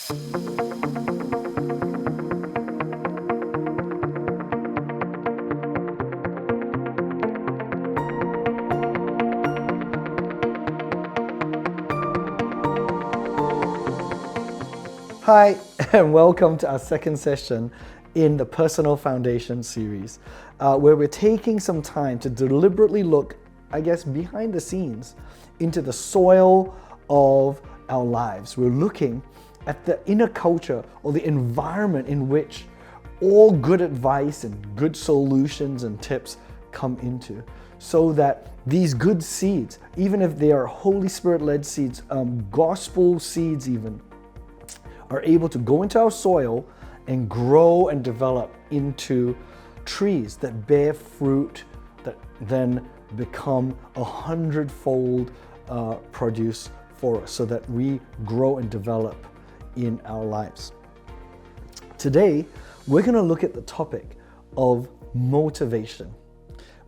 Hi, and welcome to our second session in the Personal Foundation series, where we're taking some time to deliberately look, behind the scenes into the soil of our lives. We're looking at the inner culture or the environment in which all good advice and good solutions and tips come into, so that these good seeds, even if they are Holy Spirit-led seeds, gospel seeds even, are able to go into our soil and grow and develop into trees that bear fruit that then become 100-fold produce for us, so that we grow and develop in our lives. Today, we're going to look at the topic of motivation.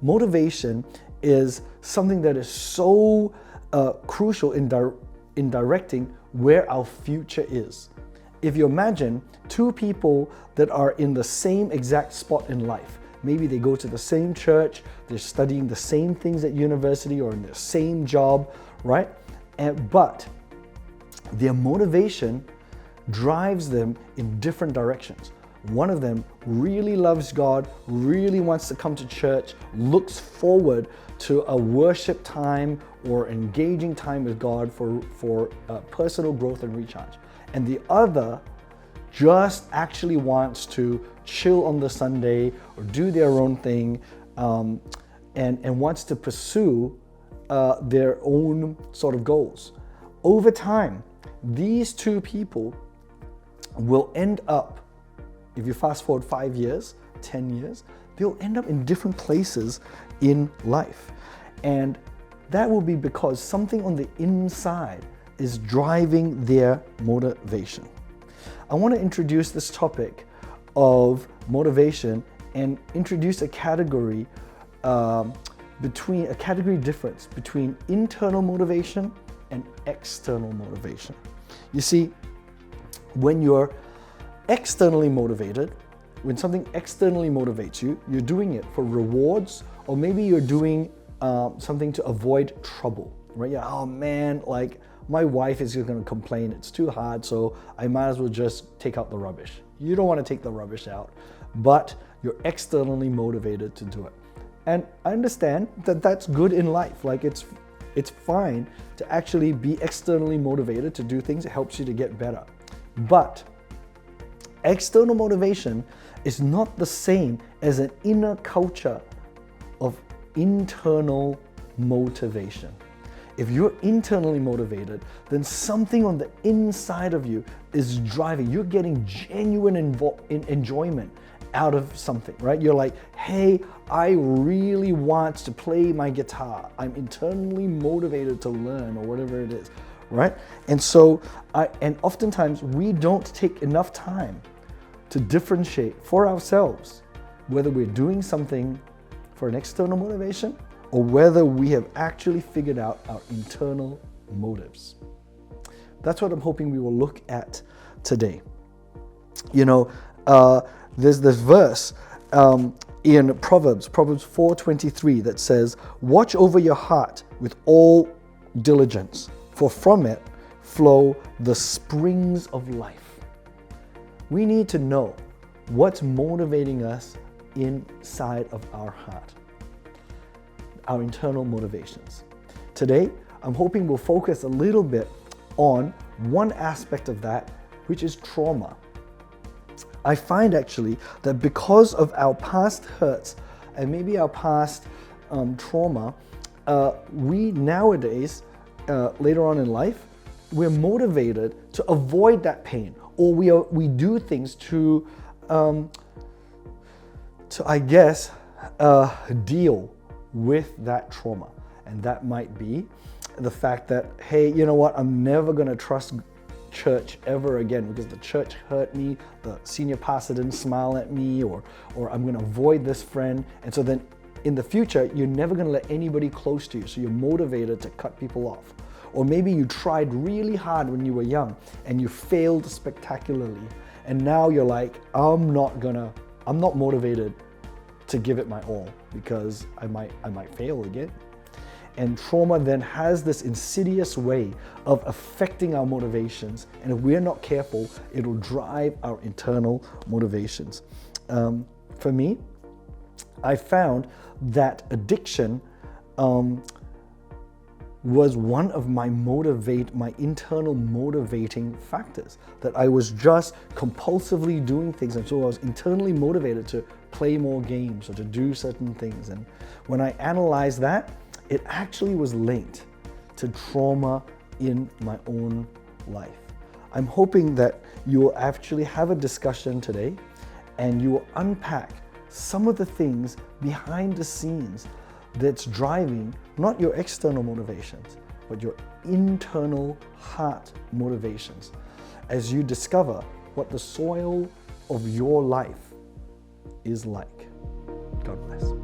Motivation is something that is so crucial in directing where our future is. If you imagine two people that are in the same exact spot in life, maybe they go to the same church, they're studying the same things at university or in the same job, right? But their motivation drives them in different directions. One of them really loves God, really wants to come to church, looks forward to a worship time or engaging time with God for personal growth and recharge. And the other just actually wants to chill on the Sunday or do their own thing, and wants to pursue their own sort of goals. Over time, these two people will end up, if you fast forward 5 years, 10 years, they'll end up in different places in life. And that will be because something on the inside is driving their motivation. I want to introduce this topic of motivation and introduce a category difference between internal motivation and external motivation. You see, when you're externally motivated, when something externally motivates you, you're doing it for rewards, or maybe you're doing something to avoid trouble, right? Yeah, oh man, like my wife is going to complain, it's too hard, so I might as well just take out the rubbish. You don't want to take the rubbish out, but you're externally motivated to do it. And I understand that that's good in life. Like it's fine to actually be externally motivated to do things. It helps you to get better. But external motivation is not the same as an inner culture of internal motivation. If you're internally motivated, then something on the inside of you is driving. You're getting genuine enjoyment out of something, right? You're like, hey, I really want to play my guitar. I'm internally motivated to learn, or whatever it is, right? And so, and oftentimes we don't take enough time to differentiate for ourselves whether we're doing something for an external motivation or whether we have actually figured out our internal motives. That's what I'm hoping we will look at today. You know, there's this verse in Proverbs 4:23 that says, "Watch over your heart with all diligence, for from it flow the springs of life." We need to know what's motivating us inside of our heart, our internal motivations. Today, I'm hoping we'll focus a little bit on one aspect of that, which is trauma. I find actually that because of our past hurts and maybe our past trauma, we nowadays, later on in life, we're motivated to avoid that pain, or we do things to deal with that trauma. And that might be the fact that, hey, you know what, I'm never gonna trust church ever again because the church hurt me, the senior pastor didn't smile at me, or I'm gonna avoid this friend. And so then in the future, you're never gonna let anybody close to you, so you're motivated to cut people off. Or maybe you tried really hard when you were young and you failed spectacularly. And now you're like, I'm not motivated to give it my all because I might fail again. And trauma then has this insidious way of affecting our motivations. And if we're not careful, it'll drive our internal motivations. For me, I found that addiction was one of my internal motivating factors. That I was just compulsively doing things, and so I was internally motivated to play more games or to do certain things. And when I analyzed that, it actually was linked to trauma in my own life. I'm hoping that you will actually have a discussion today and you will unpack some of the things behind the scenes that's driving not your external motivations, but your internal heart motivations as you discover what the soil of your life is like. God bless.